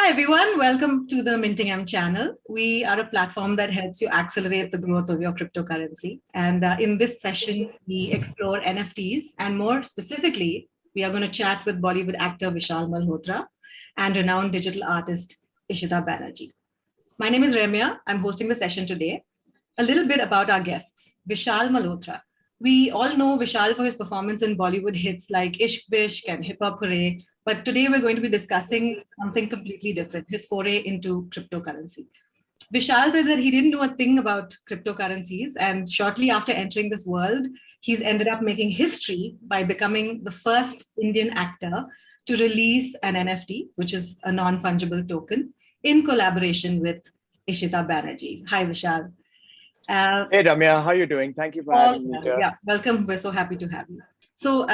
Hi, everyone. Welcome to the MintingM channel. We are a platform that helps you accelerate the growth of your cryptocurrency. And in this session, we explore NFTs. And more specifically, we are going to chat with Bollywood actor Vishal Malhotra and renowned digital artist Ishita Banerjee. My name is Ramya. I'm hosting the session today. A little bit about our guests. Vishal Malhotra. We all know Vishal for his performance in Bollywood hits like Ishq Bishq and Hip Hop Hooray. But today we're going to be discussing something completely different, his foray into cryptocurrency. Vishal says that he didn't know a thing about cryptocurrencies. And shortly after entering this world, he's ended up making history by becoming the first Indian actor to release an NFT, which is a non-fungible token, in collaboration with Ishita Banerjee. Hi, Vishal. Hey, Ramya, how are you doing? Thank you for having me here. Yeah, welcome. We're so happy to have you. So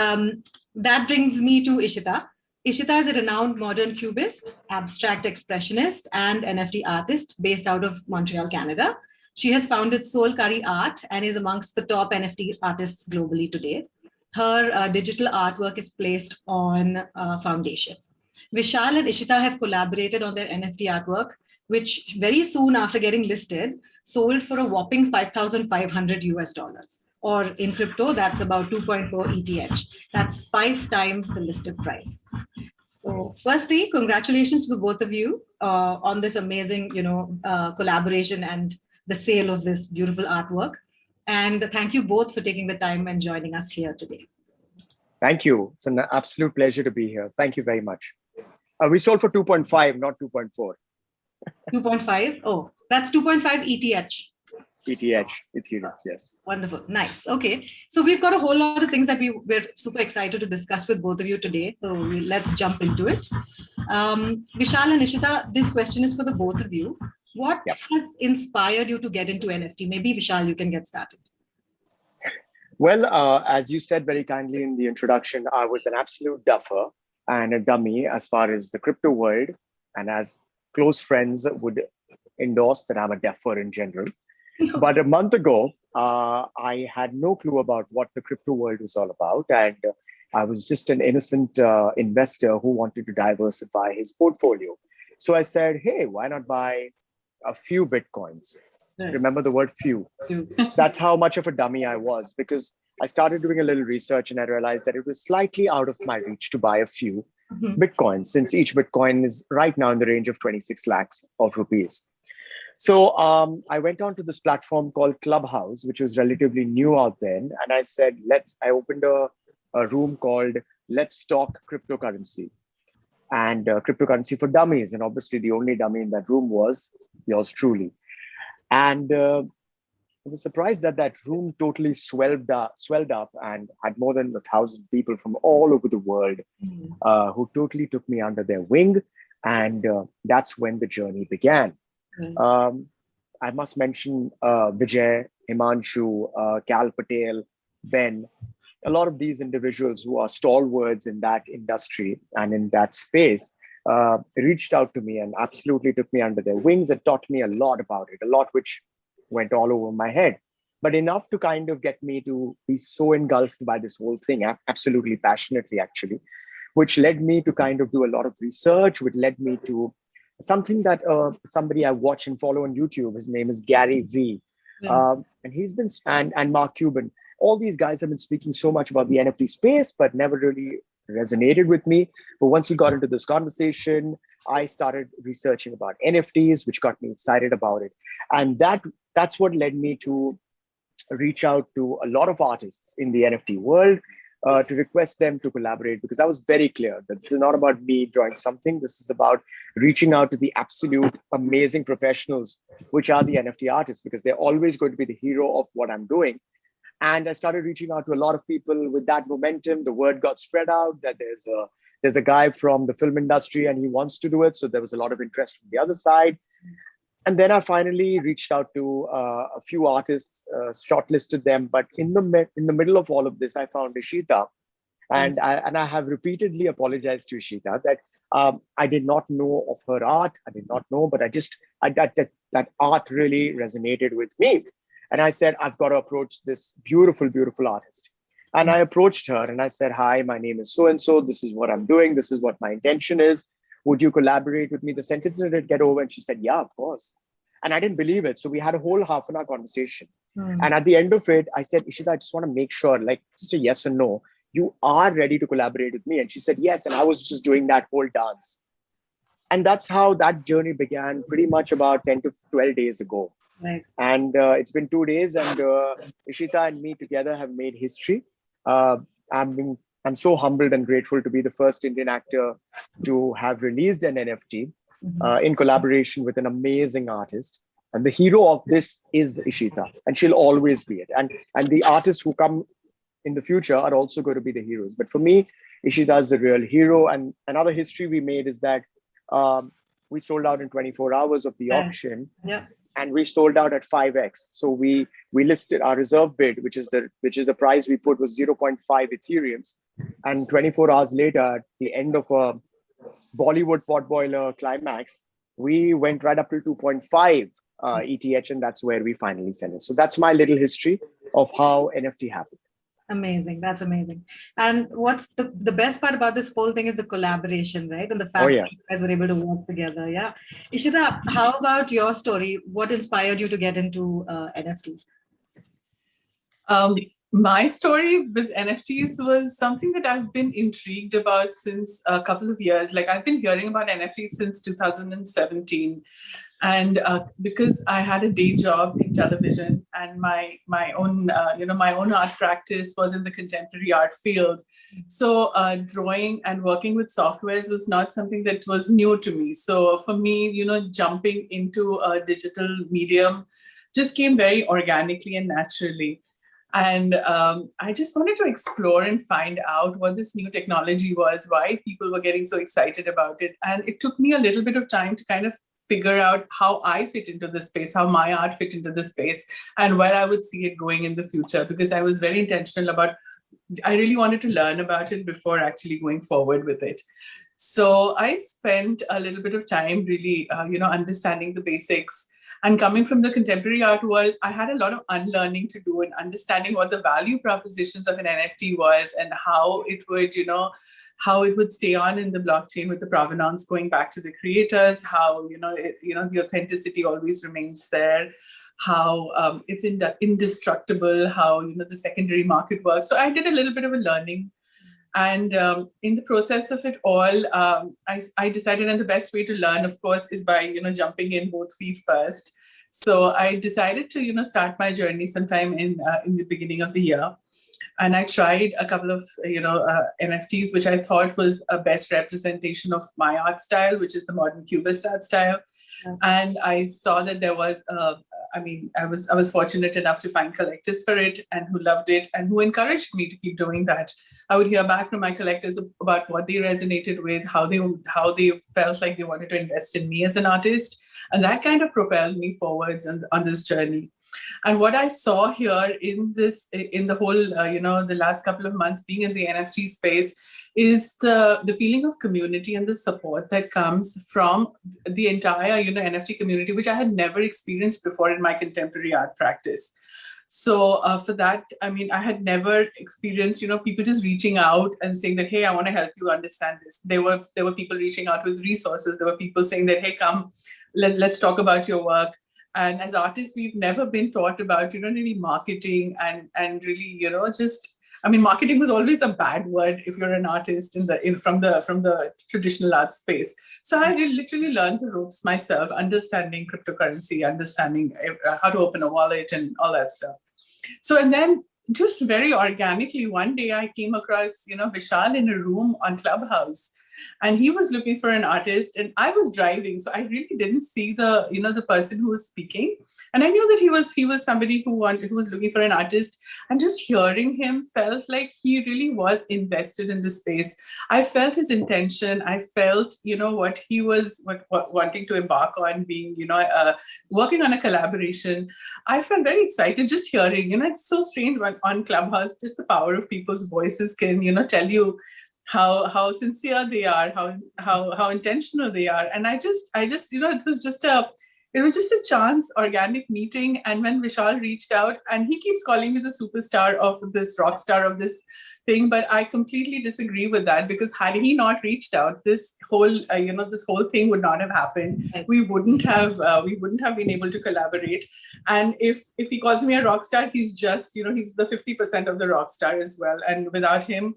that brings me to Ishita. Ishita is a renowned modern cubist, abstract expressionist, and NFT artist based out of Montreal, Canada. She has founded Soul Curry Art and is amongst the top NFT artists globally today. Her digital artwork is placed on Foundation. Vishal and Ishita have collaborated on their NFT artwork, which very soon after getting listed, sold for a whopping 5,500 US dollars. Or in crypto, that's about 2.4 ETH. That's 5 times the listed price. So firstly, congratulations to the both of you on this amazing, collaboration and the sale of this beautiful artwork. And thank you both for taking the time and joining us here today. Thank you. It's an absolute pleasure to be here. Thank you very much. We sold for 2.5, not 2.4. 2.5? Oh, that's 2.5 ETH. ETH, Ethereum, yes. Wonderful. Nice. Okay. So we've got a whole lot of things that we're super excited to discuss with both of you today. So let's jump into it. Vishal and Ishita, this question is for the both of you. What has inspired you to get into NFT? Maybe Vishal, you can get started. Well, as you said very kindly in the introduction, I was an absolute duffer and a dummy as far as the crypto world, and as close friends would endorse that I'm a duffer in general. But a month ago, I had no clue about what the crypto world was all about. And I was just an innocent investor who wanted to diversify his portfolio. So I said, hey, why not buy a few Bitcoins? Nice. Remember the word few. That's how much of a dummy I was, because I started doing a little research and I realized that it was slightly out of my reach to buy a few Bitcoins, since each Bitcoin is right now in the range of 26 lakhs of rupees. So I went on to this platform called Clubhouse, which was relatively new out then. And I said, I opened a room called Let's Talk Cryptocurrency, and cryptocurrency for dummies. And obviously the only dummy in that room was yours truly. And I was surprised that that room totally swelled up and had more than 1,000 people from all over the world who totally took me under their wing. And that's when the journey began. I must mention Vijay, Himanshu, Cal Patel, Ben, a lot of these individuals who are stalwarts in that industry and in that space reached out to me and absolutely took me under their wings and taught me a lot about it, a lot which went all over my head, but enough to kind of get me to be so engulfed by this whole thing, absolutely passionately, actually, which led me to kind of do a lot of research, which led me to something that somebody I watch and follow on YouTube. His name is Gary V. And he's been, and Mark Cuban. All these guys have been speaking so much about the NFT space, but never really resonated with me. But once we got into this conversation, I started researching about NFTs, which got me excited about it. And that's what led me to reach out to a lot of artists in the NFT world, to request them to collaborate, because I was very clear that this is not about me drawing something. This is about reaching out to the absolute amazing professionals, which are the NFT artists, because they're always going to be the hero of what I'm doing. And I started reaching out to a lot of people with that momentum. The word got spread out that there's a guy from the film industry and he wants to do it. So there was a lot of interest from the other side. And then I finally reached out to a few artists, shortlisted them. But in the middle of all of this, I found Ishita. And I have repeatedly apologized to Ishita that I did not know of her art. I did not know, but that art really resonated with me. And I said, I've got to approach this beautiful, beautiful artist. And I approached her and I said, hi, my name is so-and-so. This is what I'm doing. This is what my intention is. would you collaborate with me? The sentence didn't get over. And she said, yeah, of course. And I didn't believe it. So we had a whole half an hour conversation. And at the end of it, I said, Ishita, I just want to make sure, like, just a yes or no, you are ready to collaborate with me. And she said, yes. And I was just doing that whole dance. And that's how that journey began, pretty much about 10 to 12 days ago. Right. And it's been 2 days, and Ishita and me together have made history. I'm so humbled and grateful to be the first Indian actor to have released an NFT in collaboration with an amazing artist. And the hero of this is Ishita, and she'll always be it. And the artists who come in the future are also going to be the heroes. But for me, Ishita is the real hero. And another history we made is that we sold out in 24 hours of the auction. Yeah. And we sold out at 5x. So we listed our reserve bid, which is the price we put, was 0.5 Ethereums. And 24 hours later, at the end of a Bollywood potboiler climax, we went right up to 2.5 ETH, and that's where we finally sell it. So that's my little history of how NFT happened. Amazing. That's amazing. And what's the best part about this whole thing is the collaboration, right? And the fact that you guys were able to work together. Yeah. Ishita, how about your story? What inspired you to get into NFT? My story with NFTs was something that I've been intrigued about since a couple of years. Like, I've been hearing about NFTs since 2017. And because I had a day job in television, and my own art practice was in the contemporary art field, so drawing and working with softwares was not something that was new to me. So for me, jumping into a digital medium just came very organically and naturally. And I just wanted to explore and find out what this new technology was, why people were getting so excited about it. And it took me a little bit of time to kind of figure out how I fit into this space, how my art fit into this space, and where I would see it going in the future, because I was very intentional about, I really wanted to learn about it before actually going forward with it. So I spent a little bit of time really, understanding the basics. And coming from the contemporary art world, I had a lot of unlearning to do and understanding what the value propositions of an NFT was and how it would, how it would stay on in the blockchain with the provenance going back to the creators, how the authenticity always remains there, how it's indestructible, how the secondary market works. So I did a little bit of a learning, and in the process of it all, I decided that the best way to learn, of course, is by jumping in both feet first. So I decided to start my journey sometime in the beginning of the year. And I tried a couple of, NFTs, which I thought was a best representation of my art style, which is the modern Cubist art style. Yeah. And I saw that there was, I was fortunate enough to find collectors for it, and who loved it and who encouraged me to keep doing that. I would hear back from my collectors about what they resonated with, how they felt like they wanted to invest in me as an artist. And that kind of propelled me forwards on this journey. And what I saw here in the whole, the last couple of months being in the NFT space is the feeling of community and the support that comes from the entire, NFT community, which I had never experienced before in my contemporary art practice. So for that, I had never experienced, people just reaching out and saying that, hey, I want to help you understand this. There were people reaching out with resources. There were people saying that, hey, come, let's talk about your work. And as artists, we've never been taught about, really marketing and really, marketing was always a bad word if you're an artist from the traditional art space. So I literally learned the ropes myself, understanding cryptocurrency, understanding how to open a wallet and all that stuff. So, and then just very organically, one day I came across, Vishal in a room on Clubhouse. And he was looking for an artist, and I was driving, so I really didn't see the person who was speaking. And I knew that he was somebody who was looking for an artist. And just hearing him felt like he really was invested in the space. I felt his intention. I felt what he was wanting to embark on, being working on a collaboration. I felt very excited just hearing. It's so strange on Clubhouse, just the power of people's voices can tell you how sincere they are, how intentional they are. And I just it was just it was just a chance organic meeting. And when Vishal reached out, and he keeps calling me the superstar of this, rock star of this thing, but I completely disagree with that, because had he not reached out, this whole this whole thing would not have happened. We wouldn't have been able to collaborate. And if he calls me a rock star, he's just he's the 50% of the rock star as well. And without him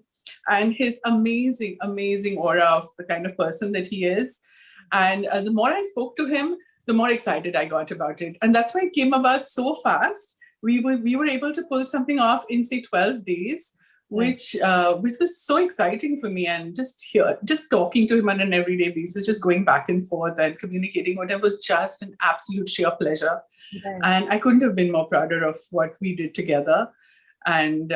and his amazing aura of the kind of person that he is, and the more I spoke to him, the more excited I got about it. And that's why it came about so fast. We were able to pull something off in, say, 12 days, which was so exciting for me. And just talking to him on an everyday basis, just going back and forth and communicating, whatever, was just an absolute sheer pleasure. Okay. And I couldn't have been more prouder of what we did together. And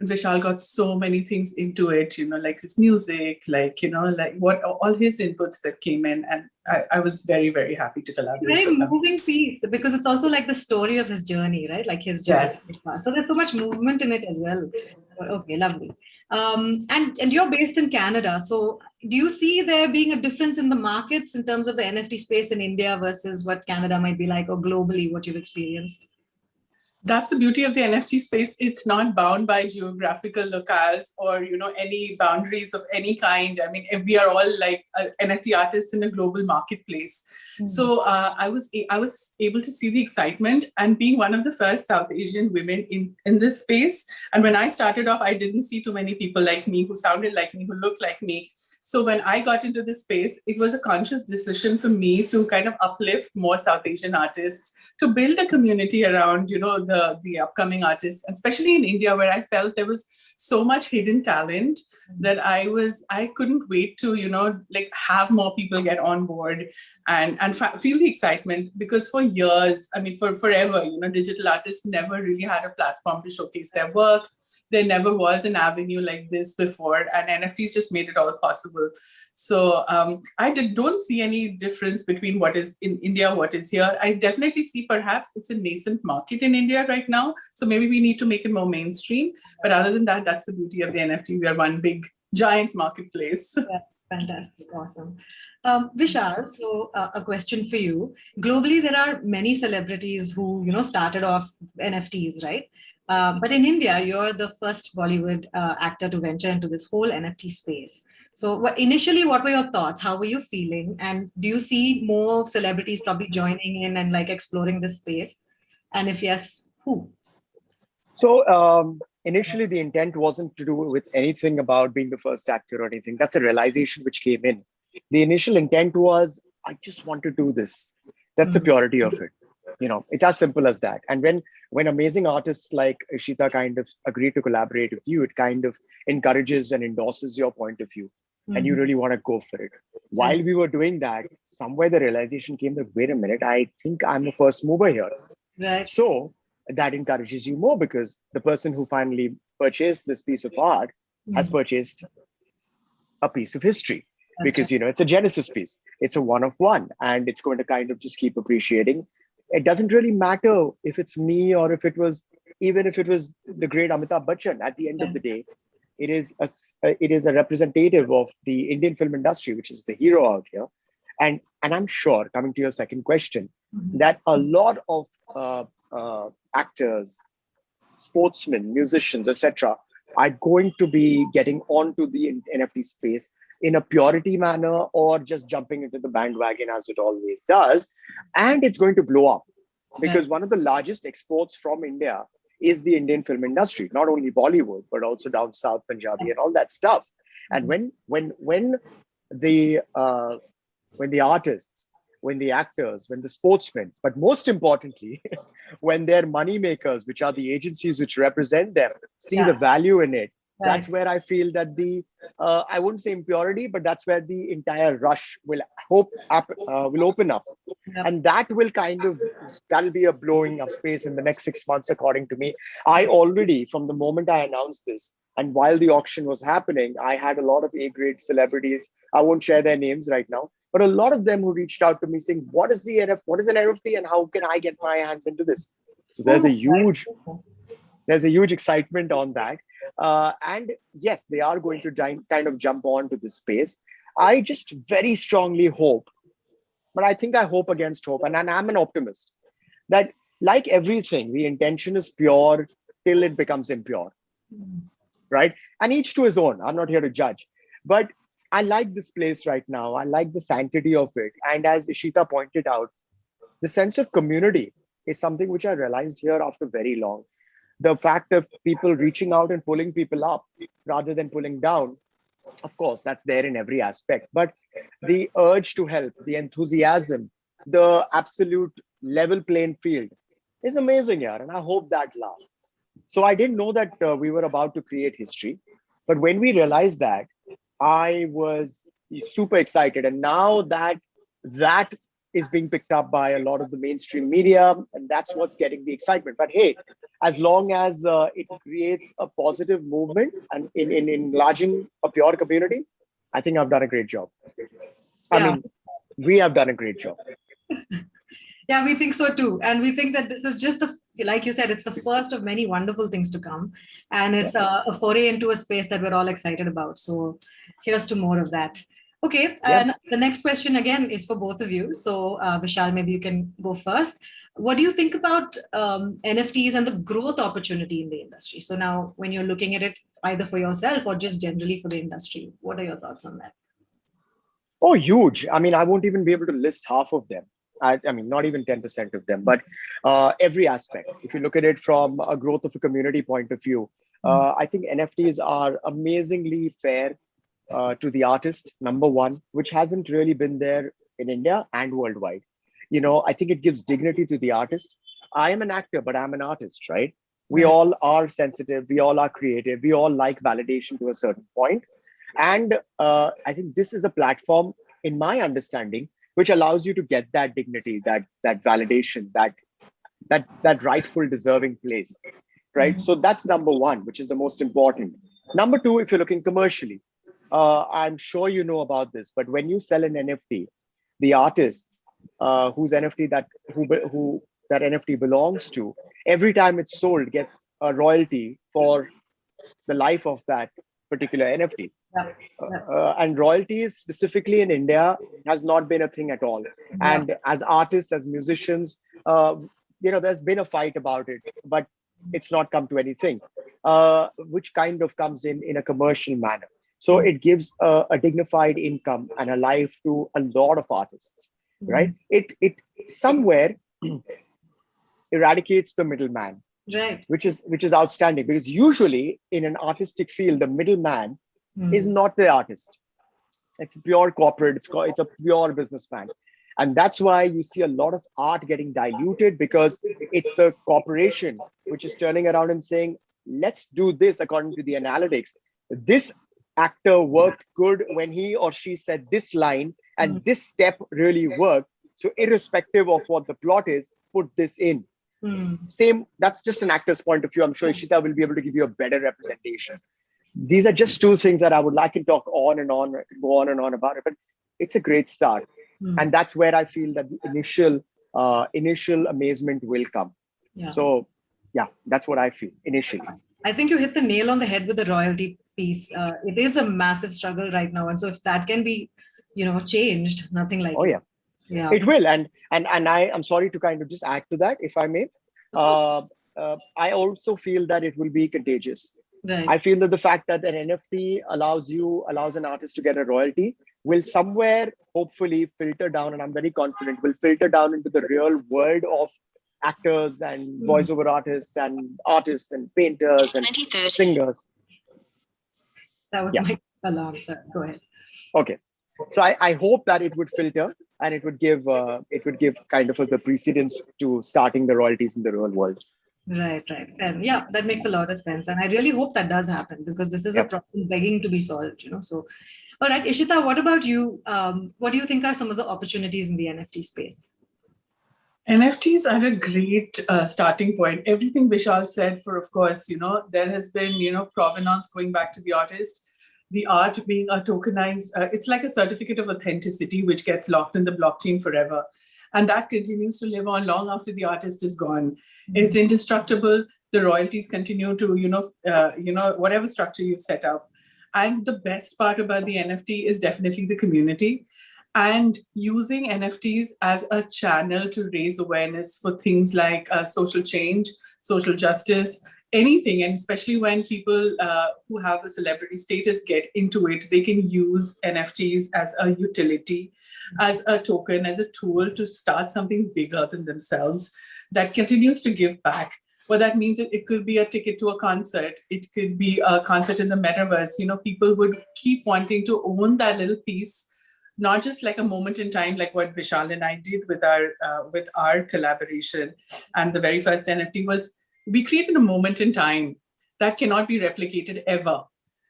Vishal got so many things into it, like his music, like what all his inputs that came in. And I was very, very happy to collaborate. Very moving piece, because it's also like the story of his journey, right? Like his journey. Yes. So there's so much movement in it as well. Okay, lovely. And you're based in Canada. So do you see there being a difference in the markets in terms of the NFT space in India versus what Canada might be like, or globally what you've experienced? That's the beauty of the NFT space. It's not bound by geographical locales or, any boundaries of any kind. I mean, we are all like NFT artists in a global marketplace. Mm-hmm. So I was able to see the excitement, and being one of the first South Asian women in this space. And when I started off, I didn't see too many people like me who sounded like me, who looked like me. So when I got into this space, it was a conscious decision for me to kind of uplift more South Asian artists, to build a community around, the upcoming artists, especially in India, where I felt there was so much hidden talent that I couldn't wait to, have more people get on board and feel the excitement. Because for years, I mean, for forever, digital artists never really had a platform to showcase their work. There never was an avenue like this before, and NFTs just made it all possible. So I don't see any difference between what is in India, what is here. I definitely see perhaps it's a nascent market in India right now. So maybe we need to make it more mainstream. But other than that, that's the beauty of the NFT. We are one big, giant marketplace. Yeah, fantastic. Awesome. Vishal, so a question for you. Globally, there are many celebrities who, started off NFTs, right? But in India, you're the first Bollywood actor to venture into this whole NFT space. So initially, what were your thoughts? How were you feeling? And do you see more celebrities probably joining in and like exploring this space? And if yes, who? So initially, the intent wasn't to do with anything about being the first actor or anything. That's a realization which came in. The initial intent was, I just want to do this. That's the purity of it. It's as simple as that. And when amazing artists like Ishita kind of agree to collaborate with you, it kind of encourages and endorses your point of view. And you really want to go for it. While we were doing that, somewhere the realization came that, wait a minute, I think I'm a first mover here. Right. So that encourages you more, because the person who finally purchased this piece of art has purchased a piece of history. That's because, right. It's a Genesis piece. It's a one of one, and it's going to kind of just keep appreciating. It doesn't really matter if it's me or even if it was the great Amitabh Bachchan. At the end of the day, it is a representative of the Indian film industry, which is the hero out here. And I'm sure, coming to your second question, that a lot of actors, sportsmen, musicians, etc., are going to be getting onto the NFT space in a purity manner, or just jumping into the bandwagon as it always does. And it's going to blow up, because one of the largest exports from India is the Indian film industry, not only Bollywood, but also down south, Punjabi and all that stuff. And when the artists, when the actors, when the sportsmen, but most importantly, when their money makers, which are the agencies which represent them, see the value in it, that's where I feel that I wouldn't say impurity, but that's where the entire rush will open up. And that will that'll be a blowing up space in the next 6 months, according to me. I already, from the moment I announced this, and while the auction was happening, I had a lot of A-grade celebrities. I won't share their names right now, but a lot of them who reached out to me saying, what is an NFT and how can I get my hands into this? So there's a huge excitement on that. And yes, they are going to kind of jump on to this space. I just very strongly hope but I think I hope against hope. And I'm an optimist that, like everything, the intention is pure till it becomes impure, right? And each to his own. I'm not here to judge. But I like this place right now. I like the sanctity of it. And as Ishita pointed out, the sense of community is something which I realized here after very long. The fact of people reaching out and pulling people up rather than pulling down, of course, that's there in every aspect. But the urge to help, the enthusiasm, the absolute level playing field is amazing here. And I hope that lasts. So I didn't know that we were about to create history. But when we realized that, I was super excited. And now that is being picked up by a lot of the mainstream media, and that's what's getting the excitement. But hey, as long as it creates a positive movement and in enlarging a pure community, I think I've done a great job. I mean, we have done a great job. Yeah, we think so too. And we think that this is just like you said, it's the first of many wonderful things to come. And it's a foray into a space that we're all excited about. So here's to more of that. Okay, and the next question again is for both of you. So Vishal, maybe you can go first. What do you think about NFTs and the growth opportunity in the industry? So now when you're looking at it either for yourself or just generally for the industry, what are your thoughts on that? Oh, huge. I mean, I won't even be able to list half of them. I mean, not even 10% of them, but every aspect. If you look at it from a growth of a community point of view, I think NFTs are amazingly fair to the artist, number one, which hasn't really been there in India and worldwide. You know, I think it gives dignity to the artist. I am an actor, but I'm an artist, right? We all are sensitive. We all are creative. We all like validation to a certain point. And I think this is a platform, in my understanding, which allows you to get that dignity, that validation, that rightful deserving place, right? So that's number one, which is the most important. Number two, if you're looking commercially, I'm sure you know about this, but when you sell an NFT, the artists whose NFT who that NFT belongs to, every time it's sold, gets a royalty for the life of that particular NFT. And royalties specifically in India has not been a thing at all. And as artists, as musicians, there's been a fight about it, but it's not come to anything, which kind of comes in a commercial manner. So it gives a dignified income and a life to a lot of artists, right? It somewhere eradicates the middleman, right? Which is outstanding, because usually in an artistic field, the middleman is not the artist. It's pure corporate. It's a pure businessman. And that's why you see a lot of art getting diluted, because it's the corporation which is turning around and saying, let's do this according to the analytics. This actor worked good when he or she said this line, and this step really worked. So irrespective of what the plot is, put this in. Same, that's just an actor's point of view. I'm sure Ishita will be able to give you a better representation. These are just two things that I would like to talk on and on, go on and on about it, but it's a great start. And that's where I feel that the initial amazement will come. So yeah, that's what I feel initially. I think you hit the nail on the head with the royalty piece. It is a massive struggle right now. And so if that can be, changed, nothing like it. Yeah, it will. And I'm sorry to kind of just add to that, if I may. I also feel that it will be contagious. Right. I feel that the fact that an NFT allows an artist to get a royalty will somewhere hopefully filter down, and I'm very confident will filter down into the real world of actors and voiceover artists and painters and singers. That was my alarm, sir. Go ahead. Okay. So I hope that it would filter and it would give kind of the precedence to starting the royalties in the real world. Right. And yeah, that makes a lot of sense. And I really hope that does happen, because this is a problem begging to be solved, So, all right, Ishita, what about you? What do you think are some of the opportunities in the NFT space? NFTs are a great starting point. Everything Vishal said, for of course, there has been, provenance going back to the artist, the art being a tokenized, it's like a certificate of authenticity, which gets locked in the blockchain forever. And that continues to live on long after the artist is gone. It's indestructible. The royalties continue to, whatever structure you've set up. And the best part about the NFT is definitely the community. and using NFTs as a channel to raise awareness for things like social change, social justice, anything. And especially when people who have a celebrity status get into it, they can use NFTs as a utility, as a token, as a tool to start something bigger than themselves that continues to give back. What that means, it could be a ticket to a concert. It could be a concert in the metaverse. You know, people would keep wanting to own that little piece, not just like a moment in time, like what Vishal and I did with our collaboration. And the very first NFT was, we created a moment in time that cannot be replicated ever.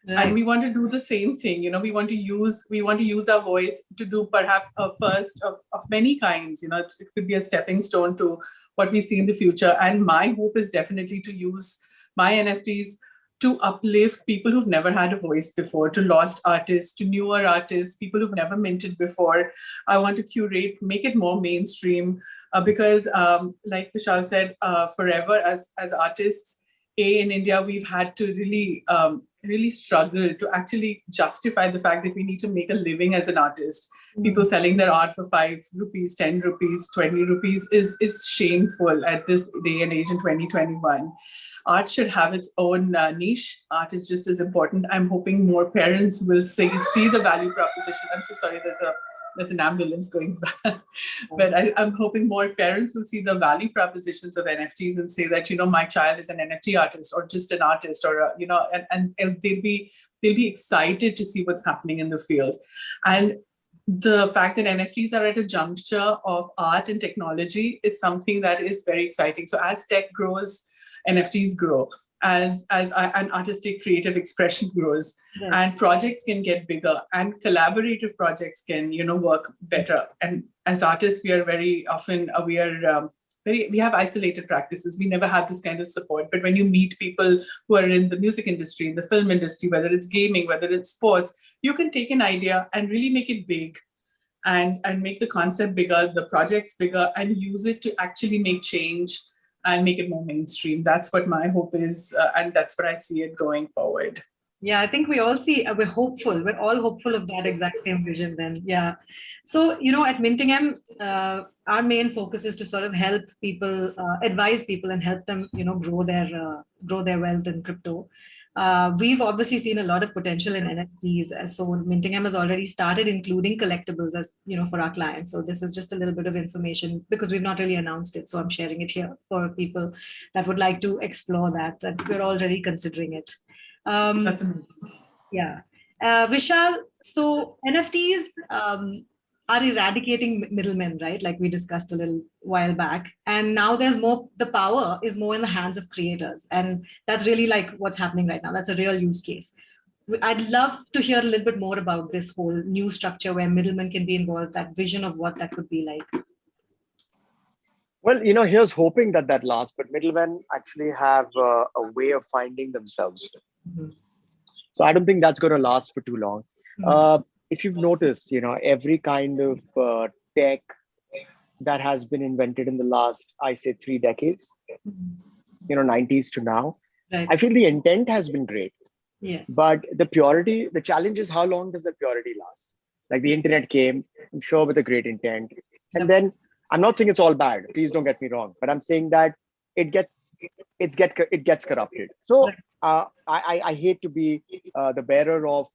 Right. And we want to do the same thing. You know, we want to use our voice to do perhaps a first of many kinds. You know, it could be a stepping stone to what we see in the future. And my hope is definitely to use my NFTs to uplift people who've never had a voice before, to lost artists, to newer artists, people who've never minted before. I want to curate, make it more mainstream, because like Vishal said, forever as artists, in India, we've had to really struggle to actually justify the fact that we need to make a living as an artist. People selling their art for 5 rupees, 10 rupees, 20 rupees is shameful at this day and age in 2021. Art should have its own niche. Art is just as important. I'm hoping more parents will see the value proposition. I'm so sorry, there's an ambulance going by. But I'm hoping more parents will see the value propositions of NFTs and say that, you know, my child is an NFT artist or just an artist, or, you know, and they'll be excited to see what's happening in the field. And the fact that NFTs are at a juncture of art and technology is something that is very exciting. So as tech grows, NFTs grow. As an artistic creative expression grows, and projects can get bigger, and collaborative projects can, you know, work better. And as artists, we are very often we have isolated practices. We never have this kind of support. But when you meet people who are in the music industry, in the film industry, whether it's gaming, whether it's sports, you can take an idea and really make it big, and make the concept bigger, the projects bigger, and use it to actually make change and make it more mainstream. That's what my hope is, and that's what I see it going forward. Yeah, I think we all see, we're hopeful. We're all hopeful of that exact same vision then. Yeah. So, you know, at MintingM, our main focus is to sort of help people, advise people and help them, you know, grow their wealth in crypto. We've obviously seen a lot of potential in NFTs. So MintingM has already started including collectibles as, you know, for our clients. So this is just a little bit of information because we've not really announced it. So I'm sharing it here for people that would like to explore that we're already considering it. That's amazing. Yeah. Vishal, so NFTs are eradicating middlemen, right? Like we discussed a little while back. And now the power is more in the hands of creators. And that's really like what's happening right now. That's a real use case. I'd love to hear a little bit more about this whole new structure where middlemen can be involved, that vision of what that could be like. Well, you know, here's hoping that lasts, but middlemen actually have a way of finding themselves. Mm-hmm. So I don't think that's going to last for too long. Mm-hmm. If you've noticed, you know, every kind of tech that has been invented in the last, I say 3 decades, you know, 90s to now, right. I feel the intent has been great. Yeah. But the challenge is how long does the purity last? Like the internet came, I'm sure, with a great intent. And then I'm not saying it's all bad. Please don't get me wrong. But I'm saying that it gets corrupted. So I hate to be the bearer of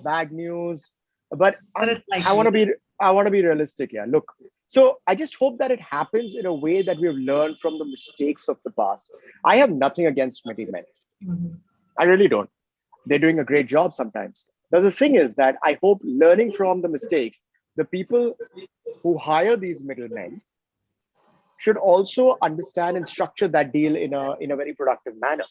bad news, but I want to be realistic. Yeah, look. So I just hope that it happens in a way that we have learned from the mistakes of the past. I have nothing against middlemen. Mm-hmm. I really don't. They're doing a great job sometimes. Now the thing is that I hope learning from the mistakes, the people who hire these middlemen should also understand and structure that deal in a very productive manner.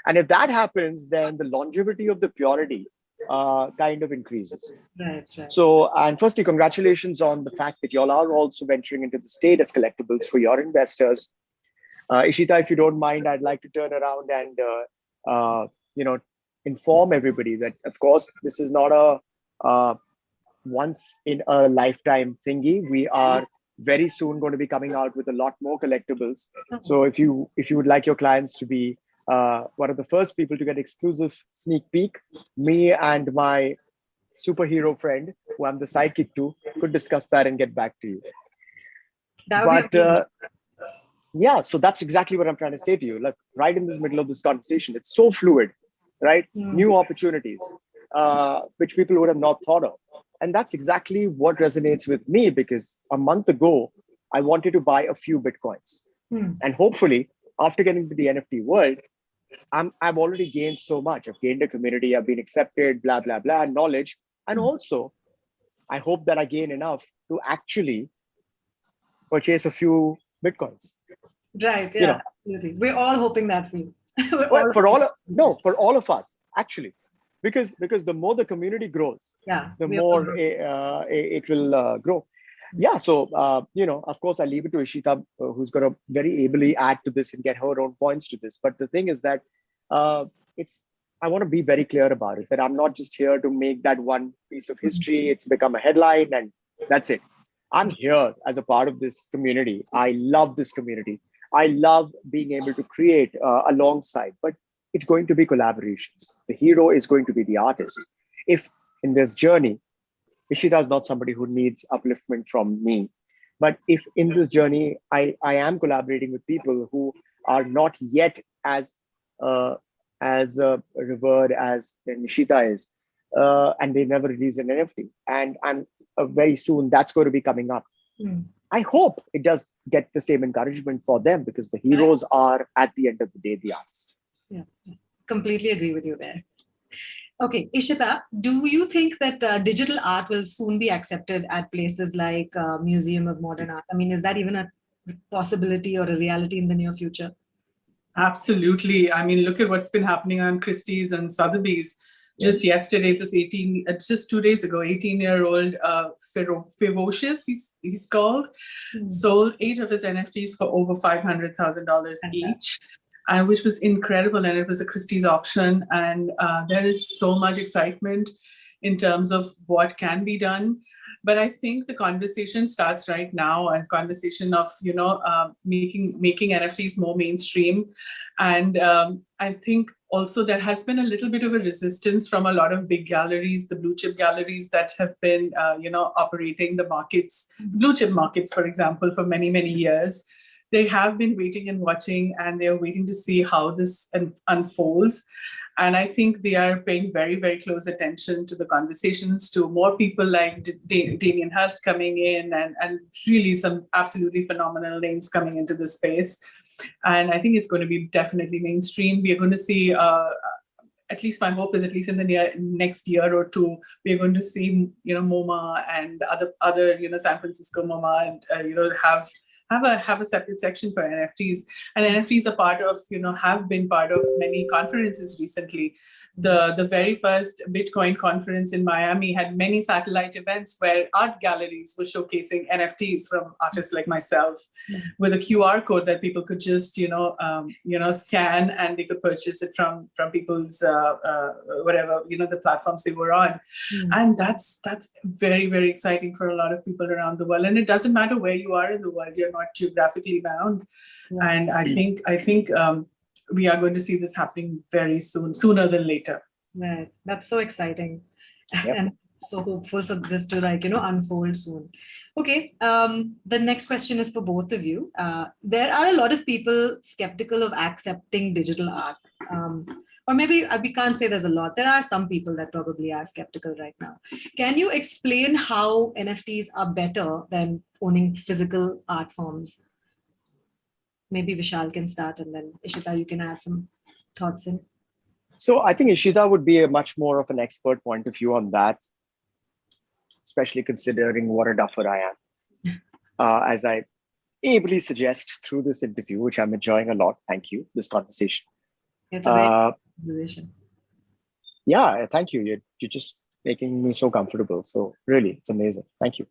And if that happens, then the longevity of the purity kind of increases. Right. So, and firstly, congratulations on the fact that y'all are also venturing into the state as collectibles for your investors. Ishita, if you don't mind, I'd like to turn around and inform everybody that, of course, this is not a once in a lifetime thingy. We are very soon going to be coming out with a lot more collectibles. So if you would like your clients to be one of the first people to get exclusive sneak peek, me and my superhero friend, who I'm the sidekick to, could discuss that and get back to you. That would But be amazing. yeah, so that's exactly what I'm trying to say to you. Like right in this middle of this conversation, it's so fluid, right? New opportunities, which people would have not thought of. And that's exactly what resonates with me, because a month ago, I wanted to buy a few Bitcoins. And hopefully, after getting to the NFT world, I've already gained so much. I've gained a community, I've been accepted, blah, blah, blah, knowledge. And also, I hope that I gain enough to actually purchase a few Bitcoins. Right. You Yeah, know, absolutely. We're all hoping that for you. well, for all of us, actually, because the more the community grows, Yeah, the we all more it will grow. Yeah. So, of course, I leave it to Ishita, who's going to very ably add to this and get her own points to this. But the thing is that I want to be very clear about it, that I'm not just here to make that one piece of history. It's become a headline and that's it. I'm here as a part of this community. I love this community. I love being able to create alongside, but it's going to be collaborations. The hero is going to be the artist. If in this journey, Ishita is not somebody who needs upliftment from me, but if in this journey, I am collaborating with people who are not yet uh, as revered as Ishita is, and they never release an NFT, and I'm very soon that's going to be coming up. I hope it does get the same encouragement for them, because the heroes are, at the end of the day, the artist. Yeah, completely agree with you there. Okay, Ishita, do you think that digital art will soon be accepted at places like Museum of Modern Art? I mean, is that even a possibility or a reality in the near future? Absolutely. I mean, look at what's been happening on Christie's and Sotheby's. Just yesterday, just 2 days ago, 18-year-old Ferocious, he's called, sold 8 of his NFTs for over $500,000 each, and which was incredible. And it was a Christie's auction. And there is so much excitement in terms of what can be done. But I think the conversation starts right now, as conversation of making NFTs more mainstream, and I think also there has been a little bit of a resistance from a lot of big galleries, the blue chip galleries that have been operating the markets, blue chip markets, for example, for many years. They have been waiting and watching, and they are waiting to see how this unfolds. And I think they are paying very, very close attention to the conversations, to more people like Damien Hirst coming in, and really some absolutely phenomenal names coming into the space. And I think it's going to be definitely mainstream. We are going to see, at least my hope is, at least in the next year or two, we're going to see, MoMA and other San Francisco MoMA, and have a separate section for NFTs. And NFTs are part of, have been part of many conferences recently. The very first Bitcoin conference in Miami had many satellite events where art galleries were showcasing NFTs from artists like myself, with a QR code that people could just, scan, and they could purchase it from people's whatever, the platforms they were on. And that's very, very exciting for a lot of people around the world. And it doesn't matter where you are in the world, you're not geographically bound. And I think we are going to see this happening very soon, sooner than later. Right. That's so exciting. And so hopeful for this to unfold soon. Okay. The next question is for both of you. There are a lot of people skeptical of accepting digital art. Or maybe we can't say there's a lot. There are some people that probably are skeptical right now. Can you explain how NFTs are better than owning physical art forms? Maybe Vishal can start, and then Ishita, you can add some thoughts in. So I think Ishita would be a much more of an expert point of view on that, especially considering what a duffer I am. As I ably suggest through this interview, which I'm enjoying a lot. Thank you, this conversation. It's a very conversation. Yeah, thank you. You're just making me so comfortable. So really, it's amazing. Thank you.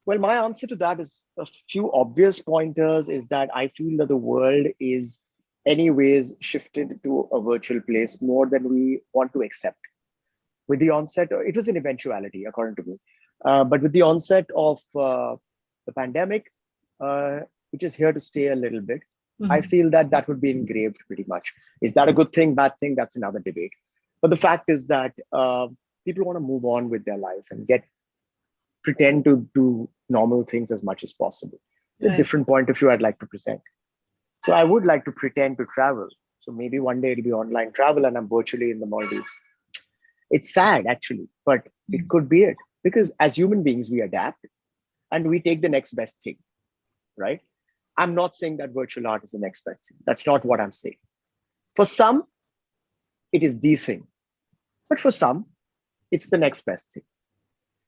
Well, my answer to that is a few obvious pointers. Is that I feel that the world is anyways shifted to a virtual place more than we want to accept. With the onset, it was an eventuality, according to me. But with the onset of the pandemic, which is here to stay a little bit, I feel that would be engraved pretty much. Is that a good thing, bad thing? That's another debate. But the fact is that people want to move on with their life and pretend to do normal things as much as possible. Right. A different point of view I'd like to present. So I would like to pretend to travel. So maybe one day it'll be online travel and I'm virtually in the Maldives. It's sad actually, but it could be it. Because as human beings, we adapt and we take the next best thing, right? I'm not saying that virtual art is the next best thing. That's not what I'm saying. For some, it is the thing. But for some, it's the next best thing.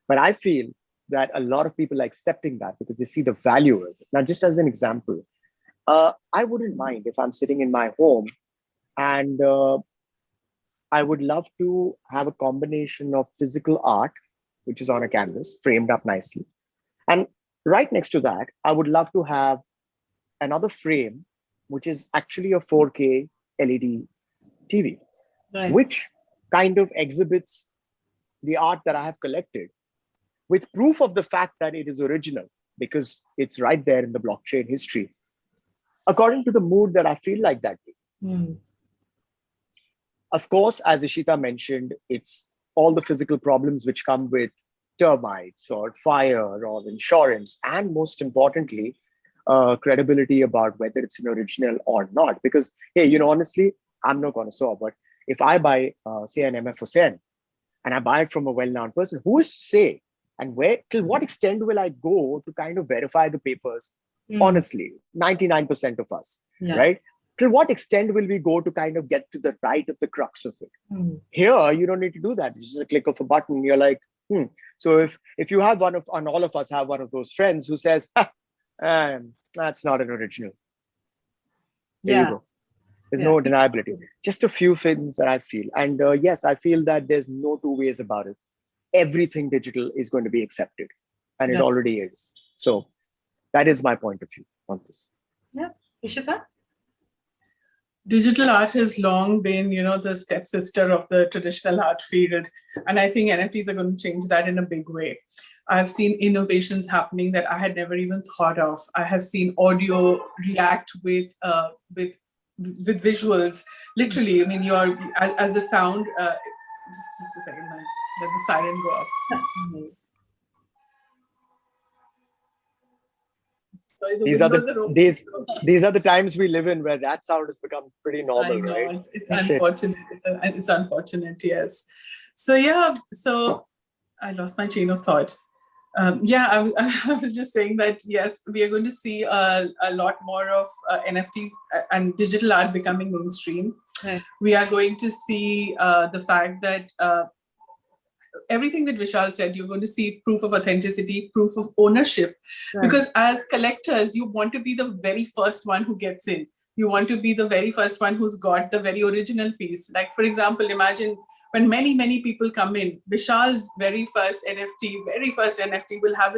But I feel that a lot of people are accepting that because they see the value of it. Now, just as an example, I wouldn't mind if I'm sitting in my home and I would love to have a combination of physical art, which is on a canvas, framed up nicely. And right next to that, I would love to have another frame, which is actually a 4K LED TV, Right. which kind of exhibits the art that I have collected with proof of the fact that it is original because it's right there in the blockchain history, according to the mood that I feel like that day. Mm. Of course, as Ishita mentioned, it's all the physical problems which come with termites or fire or insurance, and most importantly, credibility about whether it's an original or not. Because, hey, honestly, I'm no connoisseur, but if I buy, say, an MF Hussain and I buy it from a well-known person, who is to say and till what extent will I go to kind of verify the papers? Honestly, 99% of us, right? Till what extent will we go to kind of get to the right of the crux of it? Here, you don't need to do that. It's just a click of a button. You're like, So if you have and all of us have one of those friends who says, that's not an original. There you go. There's no deniability. Just a few things that I feel. And yes, I feel that there's no two ways about it. Everything digital is going to be accepted. And it already is. So that is my point of view on this. Yeah. Ishita? Digital art has long been, the stepsister of the traditional art field. And I think NFTs are going to change that in a big way. I've seen innovations happening that I had never even thought of. I have seen audio react with visuals. Literally, I mean, you're as the sound, just a second, let the siren go up. Sorry, these are the times we live in where that sound has become pretty normal, I know, right? It's unfortunate. It's unfortunate, yes. So I lost my chain of thought. I was just saying that, yes, we are going to see a lot more of NFTs and digital art becoming mainstream. Right. We are going to see the fact that everything that Vishal said, you're going to see proof of authenticity, proof of ownership. Right. Because as collectors, you want to be the very first one who gets in. You want to be the very first one who's got the very original piece. Like, for example, imagine when many people come in, Vishal's very first NFT will have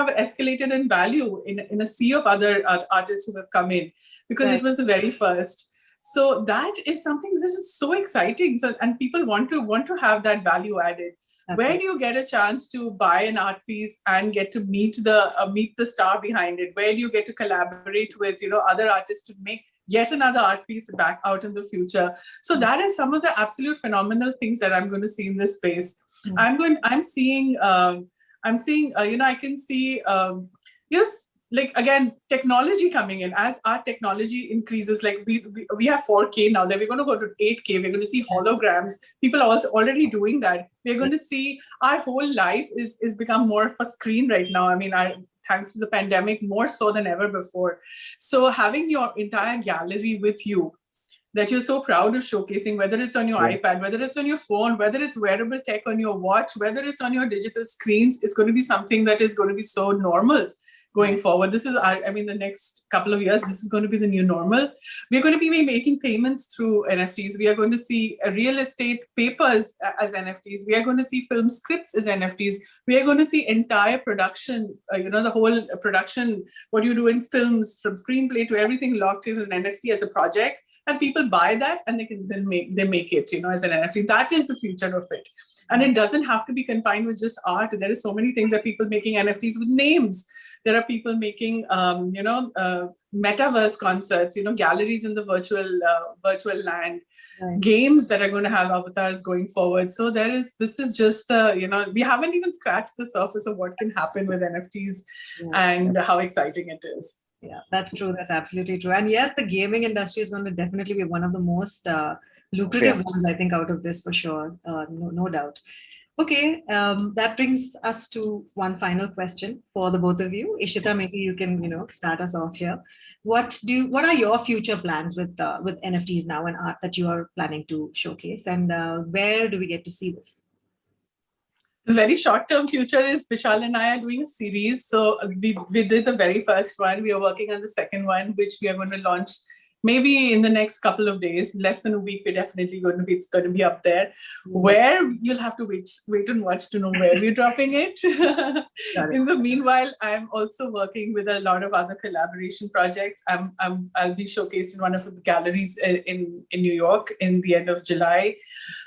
escalated in value in a sea of other artists who have come in because it was the very first. So that is something that is so exciting. So, and people want to have that value added. Okay. Where do you get a chance to buy an art piece and get to meet the star behind it? Where do you get to collaborate with other artists to make yet another art piece back out in the future? So that is some of the absolute phenomenal things that I'm going to see in this space. Mm-hmm. I can see like, again, technology coming in. As our technology increases, like we have 4K now, then we're going to go to 8K. We're going to see holograms. People are also already doing that. We're going to see our whole life is become more of a screen right now. I mean, thanks to the pandemic, more so than ever before. So having your entire gallery with you that you're so proud of showcasing, whether it's on your iPad, whether it's on your phone, whether it's wearable tech on your watch, whether it's on your digital screens, it's going to be something that is going to be so normal going forward. This is, the next couple of years, this is going to be the new normal. We're going to be making payments through NFTs. We are going to see real estate papers as NFTs. We are going to see film scripts as NFTs. We are going to see entire production, the whole production, what you do in films, from screenplay to everything locked in an NFT as a project. And people buy that and they make it, as an NFT. That is the future of it. And it doesn't have to be confined with just art. There is so many things that people making NFTs with names. There are people making, metaverse concerts, galleries in the virtual land. games that are going to have avatars going forward. So this is just we haven't even scratched the surface of what can happen with NFTs and how exciting it is. Yeah, that's true. That's absolutely true. And yes, the gaming industry is going to definitely be one of the most lucrative ones, I think, out of this for sure. No doubt. Okay, that brings us to one final question for the both of you. Ishita, maybe you can, start us off here. What are your future plans with NFTs now and art that you are planning to showcase, and where do we get to see this? The very short-term future is Vishal and I are doing a series. So we did the very first one. We are working on the second one, which we are going to launch maybe in the next couple of days, less than a week. We're definitely it's going to be up there. Where you'll have to wait and watch to know where we're dropping it. In the meanwhile, I'm also working with a lot of other collaboration projects. I'll be showcased in one of the galleries in New York in the end of July.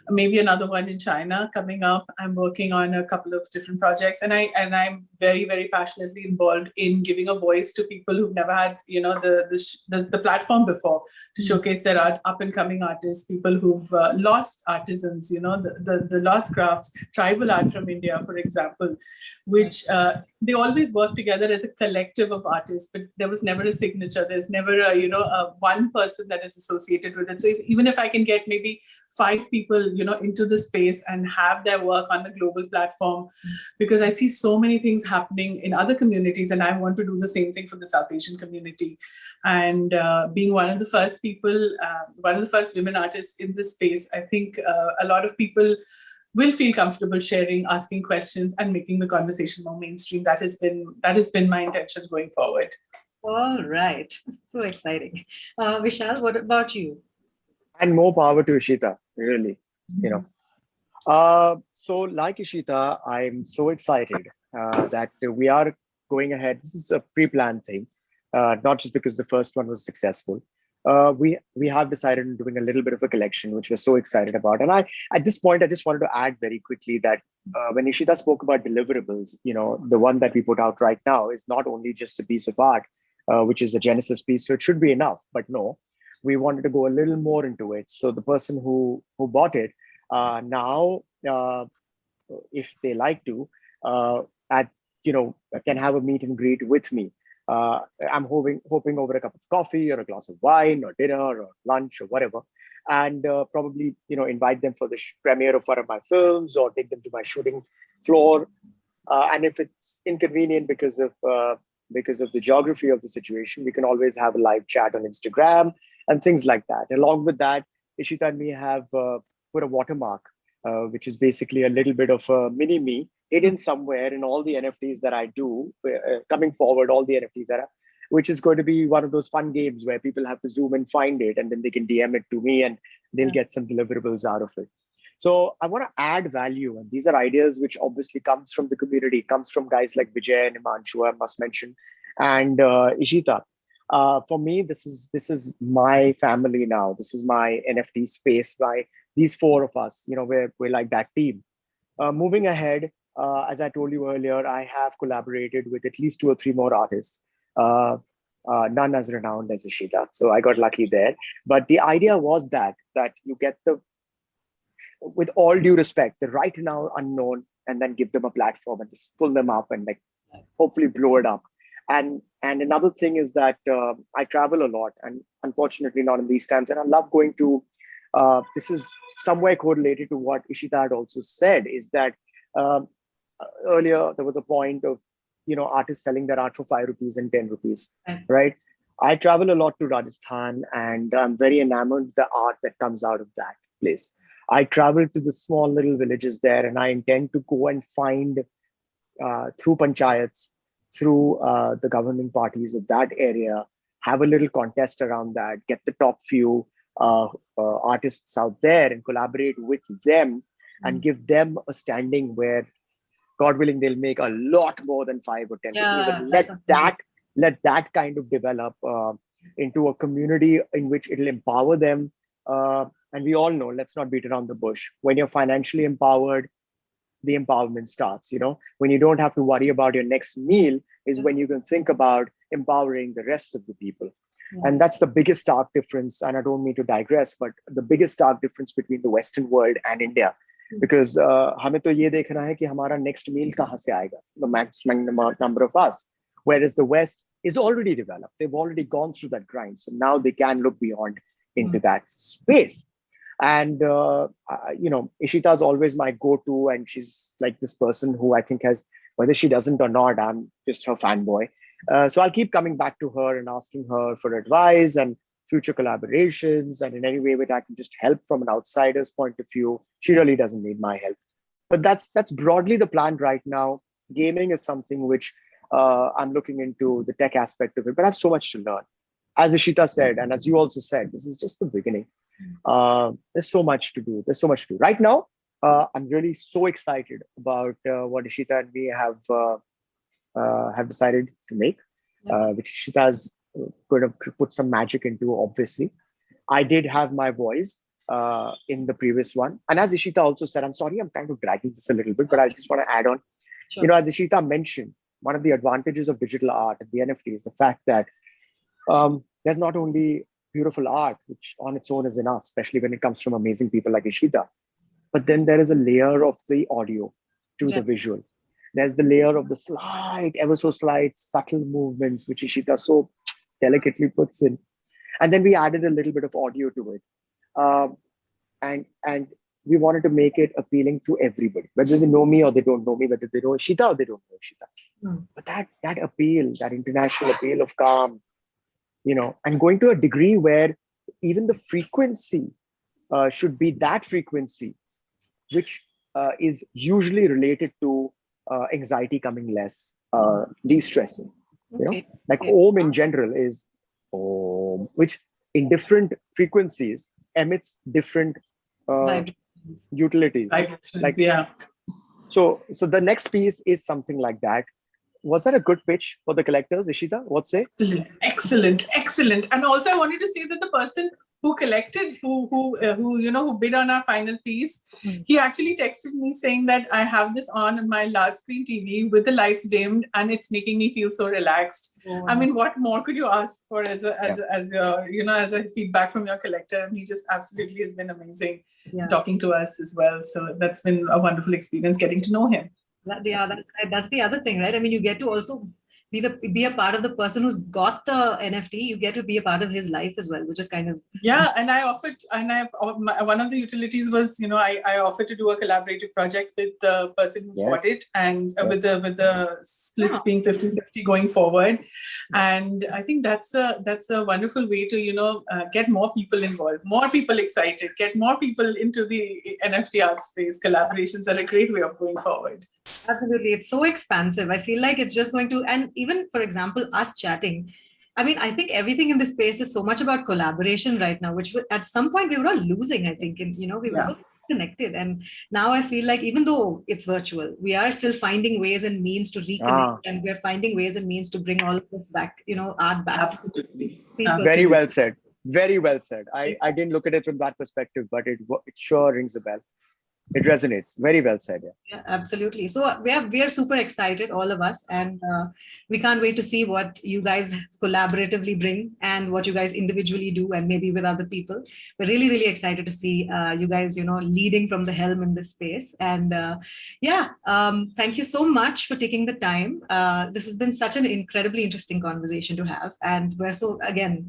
Maybe another one in China coming up. I'm working on a couple of different projects, and I'm very, very passionately involved in giving a voice to people who've never had the platform before to showcase their art, up and coming artists, people who've lost artisans, the lost crafts, tribal art from India, for example, which they always work together as a collective of artists, but there was never a signature. There's never a one person that is associated with it. So even if I can get maybe 5 people, into the space and have their work on a global platform, because I see so many things happening in other communities, and I want to do the same thing for the South Asian community. And being one of the first people, one of the first women artists in this space, I think a lot of people will feel comfortable sharing, asking questions, and making the conversation more mainstream. That has been my intention going forward. All right, so exciting. Vishal, what about you? And more power to Ishita, really. So like Ishita, I'm so excited that we are going ahead. This is a pre-planned thing, not just because the first one was successful. We have decided on doing a little bit of a collection, which we're so excited about. And at this point, I just wanted to add very quickly that when Ishita spoke about deliverables, the one that we put out right now is not only just a piece of art, which is a Genesis piece, so it should be enough, but no. We wanted to go a little more into it. So the person who bought it now, if they like to, can have a meet and greet with me. I'm hoping over a cup of coffee or a glass of wine or dinner or lunch or whatever, and probably invite them for the premiere of one of my films or take them to my shooting floor. And if it's inconvenient because of the geography of the situation, we can always have a live chat on Instagram and things like that. Along with that, Ishita and me have put a watermark, which is basically a little bit of a mini me hidden somewhere in all the NFTs that I do, coming forward, all the NFTs which is going to be one of those fun games where people have to zoom and find it, and then they can DM it to me and they'll get some deliverables out of it. So I want to add value, and these are ideas which obviously comes from the community, comes from guys like Vijay and Imanshu, I must mention, and Ishita. For me, this is my family now. This is my NFT space. These 4 of us, we're like that team. Moving ahead, as I told you earlier, I have collaborated with at least 2 or 3 more artists. None as renowned as Ishita, so I got lucky there. But the idea was that you get with all due respect, the right now unknown, and then give them a platform and just pull them up and hopefully blow it up. And another thing is that I travel a lot, and unfortunately not in these times. And I love going to, this is somewhere correlated to what Ishita had also said, is that earlier there was a point of, artists selling their art for 5 rupees and 10 rupees, right? I travel a lot to Rajasthan, and I'm very enamored with the art that comes out of that place. I travel to the small little villages there, and I intend to go and find through panchayats, through the governing parties of that area, have a little contest around that, get the top few artists out there and collaborate with them and give them a standing where, God willing, they'll make a lot more than 5 or 10 rupees, and let that kind of develop into a community in which it'll empower them. And we all know, let's not beat around the bush. When you're financially empowered, the empowerment starts. When you don't have to worry about your next meal is when you can think about empowering the rest of the people. And that's the biggest stark difference. And I don't mean to digress, but the biggest stark difference between the Western world and India. Because हमें तो ये देखना है कि हमारा next meal कहाँ से आएगा, the maximum number of us. Whereas the West is already developed. They've already gone through that grind. So now they can look beyond into that space. And, Ishita is always my go-to, and she's like this person who I think has, whether she doesn't or not, I'm just her fanboy. So I'll keep coming back to her and asking her for advice and future collaborations, and in any way that I can just help from an outsider's point of view. She really doesn't need my help. But that's broadly the plan right now. Gaming is something which I'm looking into the tech aspect of it, but I have so much to learn. As Ishita said, and as you also said, this is just the beginning. There's so much to do. There's so much to do. Right now, I'm really so excited about what Ishita and me have decided to make, which Ishita's going to put some magic into, obviously. I did have my voice in the previous one. And as Ishita also said, I'm sorry, I'm kind of dragging this a little bit, but I just want to add on. Sure. As Ishita mentioned, one of the advantages of digital art and the NFT is the fact that there's not only beautiful art, which on its own is enough, especially when it comes from amazing people like Ishita, but then there is a layer of the audio to the visual. There's the layer of the slight, ever so slight, subtle movements, which Ishita so delicately puts in. And then we added a little bit of audio to it. And we wanted to make it appealing to everybody, whether they know me or they don't know me, whether they know Ishita or they don't know Ishita. But that appeal, that international appeal of calm, and going to a degree where even the frequency should be that frequency, which is usually related to anxiety coming less, de-stressing. Like Om in general is Om, which in different frequencies emits different utilities. So the next piece is something like that. Was that a good pitch for the collectors, Ishita? What say? Excellent. And also, I wanted to say that the person who collected, who bid on our final piece, he actually texted me saying that I have this on my large screen TV with the lights dimmed, and it's making me feel so relaxed. Oh, wow. I mean, what more could you ask for as a feedback from your collector? And he just absolutely has been amazing talking to us as well. So that's been a wonderful experience getting to know him. That's the other thing, right? I mean, you get to also be a part of the person who's got the NFT. You get to be a part of his life as well, which is kind of one of the utilities was I offered to do a collaborative project with the person who's bought it, and with the splits being 50-50 going forward. And I think that's a wonderful way to get more people involved, more people excited, get more people into the NFT art space. Collaborations are a great way of going forward. Absolutely. It's so expansive. I feel like it's just going to, and even, for example, us chatting, I mean, I think everything in this space is so much about collaboration right now, which at some point we were all losing, I think. And, we were so connected. And now I feel like even though it's virtual, we are still finding ways and means to reconnect. And we're finding ways and means to bring all of this back, art back. Absolutely. Very well said. Very well said. I didn't look at it from that perspective, but it sure rings a bell. It resonates. Very well said. Yeah, absolutely. So we are super excited, all of us, and we can't wait to see what you guys collaboratively bring and what you guys individually do, and maybe with other people. We're really, really excited to see you guys, leading from the helm in this space. And thank you so much for taking the time. This has been such an incredibly interesting conversation to have, and we're so, again,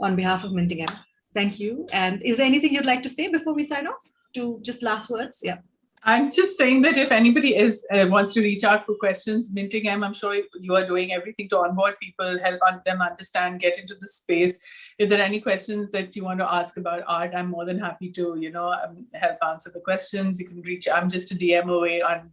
on behalf of MintingM, thank you. And is there anything you'd like to say before we sign off? To just last words? Yeah. I'm just saying that if anybody wants to reach out for questions, MintingM, I'm sure you are doing everything to onboard people, help them understand, get into the space. If there are any questions that you want to ask about art, I'm more than happy to, help answer the questions. You can reach. I'm just a DM away on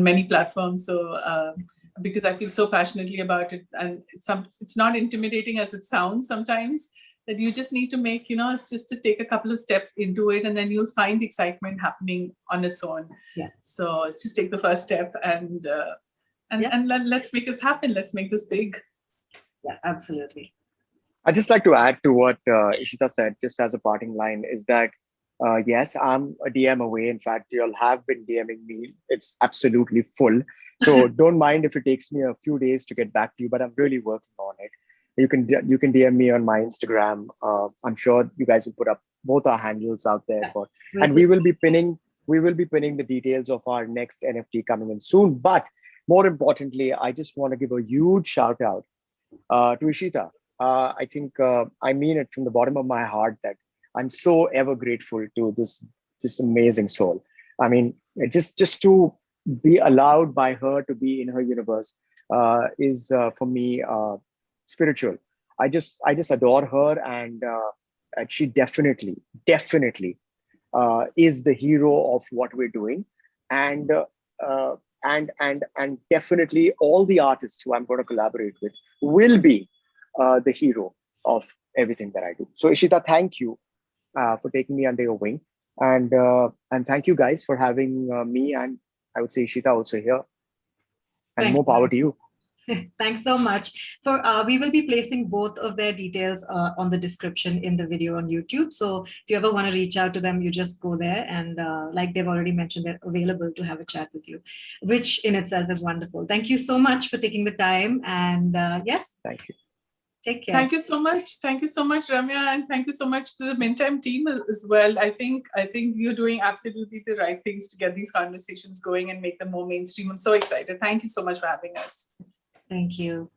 many platforms. So because I feel so passionately about it, and it's not intimidating as it sounds sometimes. That you just need to make, it's just to take a couple of steps into it, and then you'll find the excitement happening on its own. Yeah. So just take the first step and let's make this happen. Let's make this big. Yeah, absolutely. I'd just like to add to what Ishita said, just as a parting line, is that yes, I'm a DM away. In fact, you'll have been DMing me. It's absolutely full. So don't mind if it takes me a few days to get back to you, but I'm really working on it. You can DM me on my Instagram. I'm sure you guys will put up both our handles out there for, and we will be pinning the details of our next NFT coming in soon. But more importantly, I just want to give a huge shout out to Ishita. I think I mean it from the bottom of my heart that I'm so ever grateful to this amazing soul. I mean, just to be allowed by her to be in her universe is for me spiritual. I just adore her, and she definitely is the hero of what we're doing, and definitely all the artists who I'm going to collaborate with will be the hero of everything that I do. So Ishita, thank you for taking me under your wing, and thank you guys for having me, and I would say Ishita also here, and more power to you. Thanks so much. We will be placing both of their details on the description in the video on YouTube. So if you ever want to reach out to them, you just go there, and like they've already mentioned, they're available to have a chat with you, which in itself is wonderful. Thank you so much for taking the time. And yes, thank you. Take care. Thank you so much. Thank you so much, Ramya, and thank you so much to the MintingM team as well. I think you're doing absolutely the right things to get these conversations going and make them more mainstream. I'm so excited. Thank you so much for having us. Thank you.